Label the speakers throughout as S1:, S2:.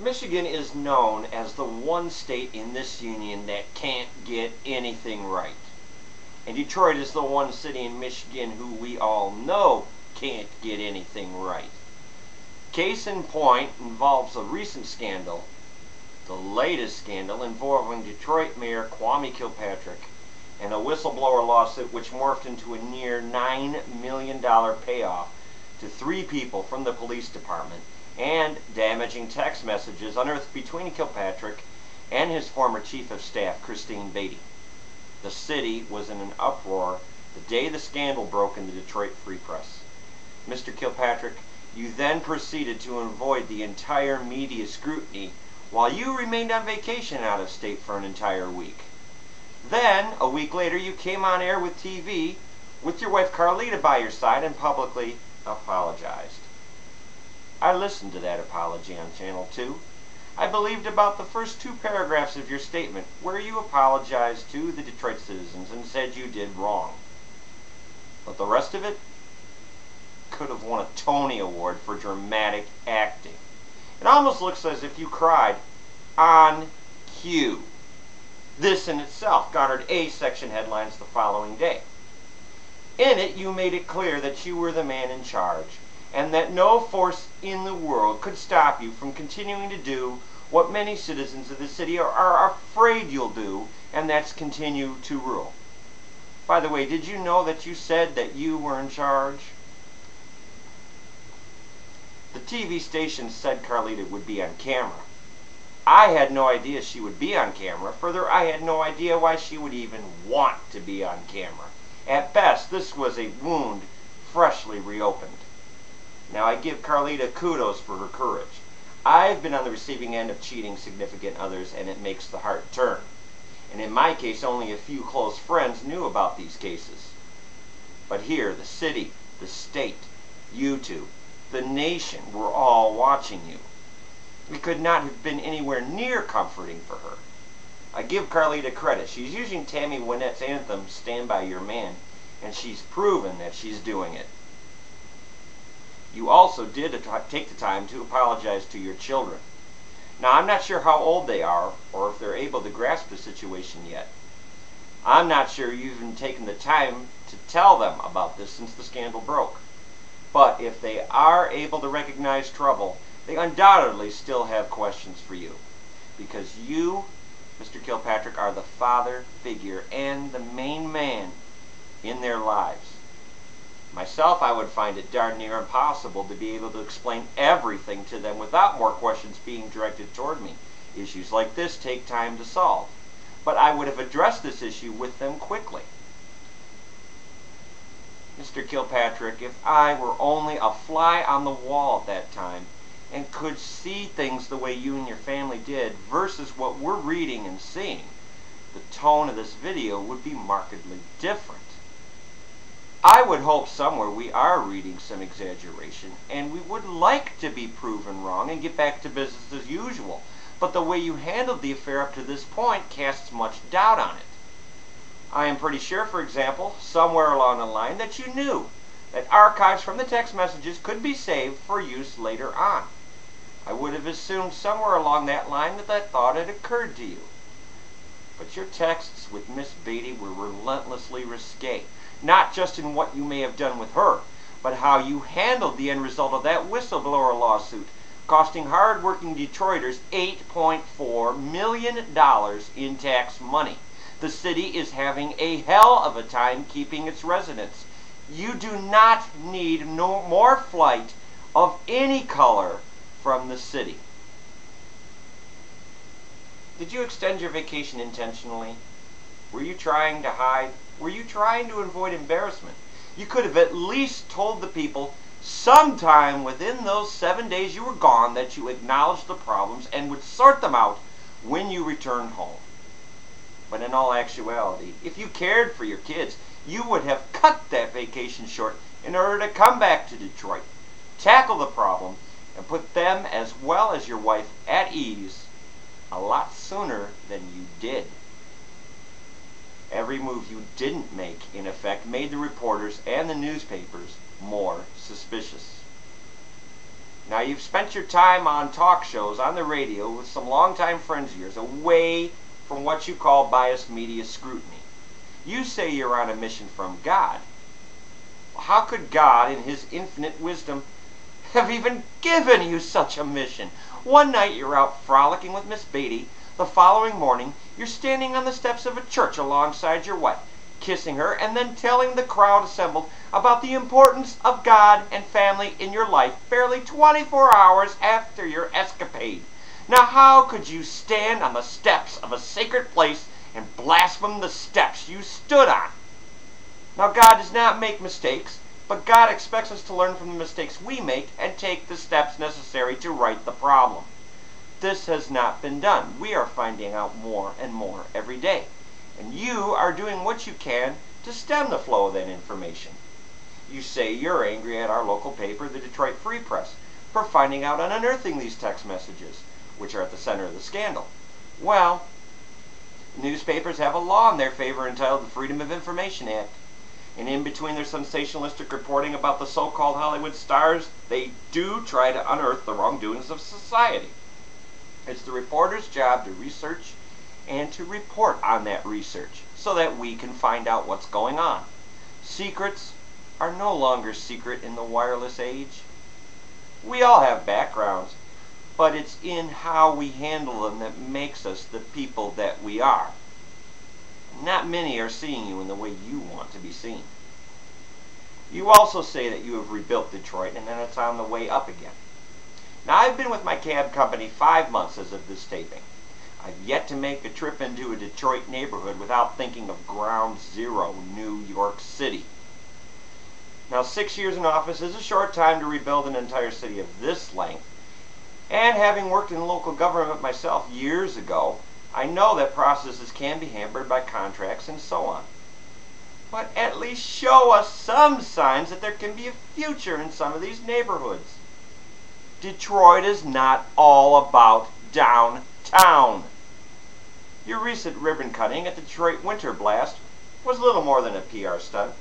S1: Michigan is known as the one state in this union that can't get anything right. And Detroit is the one city in Michigan who we all know can't get anything right. Case in point involves a recent scandal, the latest scandal involving Detroit Mayor Kwame Kilpatrick and a whistleblower lawsuit which morphed into a near $9 million payoff to 3 people from the police department, and damaging text messages unearthed between Kilpatrick and his former chief of staff, Christine Beatty. The city was in an uproar the day the scandal broke in the Detroit Free Press. Mr. Kilpatrick, you then proceeded to avoid the entire media scrutiny while you remained on vacation out of state for an entire week. Then, a week later, you came on air with TV with your wife Carlita by your side and publicly apologized. I listened to that apology on Channel 2. I believed about the first 2 paragraphs of your statement where you apologized to the Detroit citizens and said you did wrong. But the rest of it could have won a Tony Award for dramatic acting. It almost looks as if you cried on cue. This in itself garnered A-section headlines the following day. In it, you made it clear that you were the man in charge, and that no force in the world could stop you from continuing to do what many citizens of the city are afraid you'll do, and that's continue to rule. By the way, did you know that you said that you were in charge? The TV station said Carlita would be on camera. I had no idea she would be on camera. Further, I had no idea why she would even want to be on camera. At best, this was a wound freshly reopened. Now, I give Carlita kudos for her courage. I've been on the receiving end of cheating significant others, and it makes the heart turn. And in my case, only a few close friends knew about these cases. But here, the city, the state, you two, the nation were all watching you. It could not have been anywhere near comforting for her. I give Carlita credit. She's using Tammy Wynette's anthem, Stand By Your Man, and she's proven that she's doing it. You also did take the time to apologize to your children. Now, I'm not sure how old they are or if they're able to grasp the situation yet. I'm not sure you've even taken the time to tell them about this since the scandal broke. But if they are able to recognize trouble, they undoubtedly still have questions for you. Because you, Mr. Kilpatrick, are the father figure and the main man in their lives. Myself, I would find it darn near impossible to be able to explain everything to them without more questions being directed toward me. Issues like this take time to solve. But I would have addressed this issue with them quickly. Mr. Kilpatrick, if I were only a fly on the wall at that time and could see things the way you and your family did versus what we're reading and seeing, the tone of this video would be markedly different. I would hope somewhere we are reading some exaggeration, and we would like to be proven wrong and get back to business as usual. But the way you handled the affair up to this point casts much doubt on it. I am pretty sure, for example, somewhere along the line that you knew that archives from the text messages could be saved for use later on. I would have assumed somewhere along that line that that thought had occurred to you. But your texts with Miss Beatty were relentlessly risque. Not just in what you may have done with her, but how you handled the end result of that whistleblower lawsuit, costing hard-working Detroiters $8.4 million in tax money. The city is having a hell of a time keeping its residents. You do not need no more flight of any color from the city. Did you extend your vacation intentionally? Were you trying to hide? Were you trying to avoid embarrassment? You could have at least told the people sometime within those 7 days you were gone that you acknowledged the problems and would sort them out when you returned home. But in all actuality, if you cared for your kids, you would have cut that vacation short in order to come back to Detroit, tackle the problem, and put them as well as your wife at ease a lot sooner than you did. Every move you didn't make, in effect, made the reporters and the newspapers more suspicious. Now, you've spent your time on talk shows on the radio with some longtime friends of yours, away from what you call biased media scrutiny. You say you're on a mission from God. Well, how could God, in His infinite wisdom, have even given you such a mission? One night you're out frolicking with Miss Beatty. The following morning, you're standing on the steps of a church alongside your wife, kissing her, and then telling the crowd assembled about the importance of God and family in your life barely 24 hours after your escapade. Now, how could you stand on the steps of a sacred place and blaspheme the steps you stood on? Now, God does not make mistakes, but God expects us to learn from the mistakes we make and take the steps necessary to right the problem. This has not been done. We are finding out more and more every day. And you are doing what you can to stem the flow of that information. You say you're angry at our local paper, the Detroit Free Press, for finding out and unearthing these text messages, which are at the center of the scandal. Well, newspapers have a law in their favor entitled the Freedom of Information Act. And in between their sensationalistic reporting about the so-called Hollywood stars, they do try to unearth the wrongdoings of society. It's the reporter's job to research and to report on that research so that we can find out what's going on. Secrets are no longer secret in the wireless age. We all have backgrounds, but it's in how we handle them that makes us the people that we are. Not many are seeing you in the way you want to be seen. You also say that you have rebuilt Detroit and that it's on the way up again. Now, I've been with my cab company 5 months as of this taping. I've yet to make a trip into a Detroit neighborhood without thinking of Ground Zero, New York City. Now, 6 years in office is a short time to rebuild an entire city of this length. And having worked in local government myself years ago, I know that processes can be hampered by contracts and so on. But at least show us some signs that there can be a future in some of these neighborhoods. Detroit is not all about downtown. Your recent ribbon cutting at the Detroit Winter Blast was little more than a PR stunt.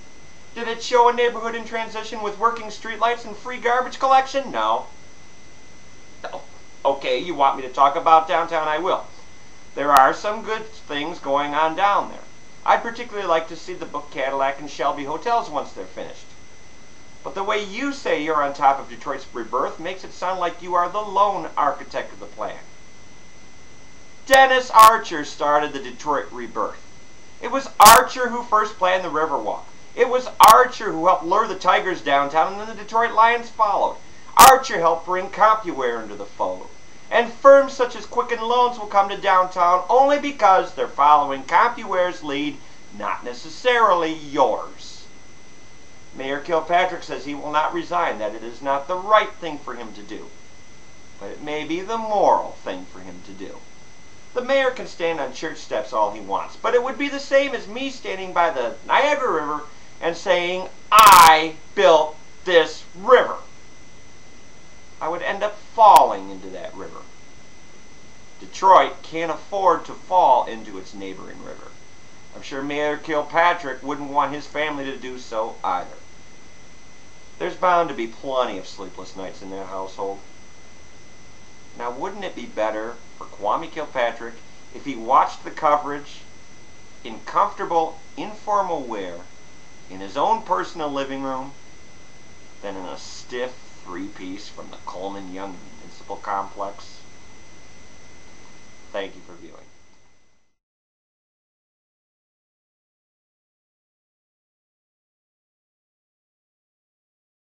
S1: Did it show a neighborhood in transition with working streetlights and free garbage collection? No. Oh, okay, you want me to talk about downtown? I will. There are some good things going on down there. I'd particularly like to see the Book Cadillac and Shelby hotels once they're finished. But the way you say you're on top of Detroit's rebirth makes it sound like you are the lone architect of the plan. Dennis Archer started the Detroit rebirth. It was Archer who first planned the Riverwalk. It was Archer who helped lure the Tigers downtown, and then the Detroit Lions followed. Archer helped bring CompuWare into the fold. And firms such as Quicken Loans will come to downtown only because they're following CompuWare's lead, not necessarily yours. Mayor Kilpatrick says he will not resign, that it is not the right thing for him to do. But it may be the moral thing for him to do. The mayor can stand on church steps all he wants, but it would be the same as me standing by the Niagara River and saying, I built this river. I would end up falling into that river. Detroit can't afford to fall into its neighboring river. I'm sure Mayor Kilpatrick wouldn't want his family to do so either. There's bound to be plenty of sleepless nights in that household. Now, wouldn't it be better for Kwame Kilpatrick if he watched the coverage in comfortable, informal wear in his own personal living room than in a stiff three-piece from the Coleman Young Municipal Complex? Thank you for viewing.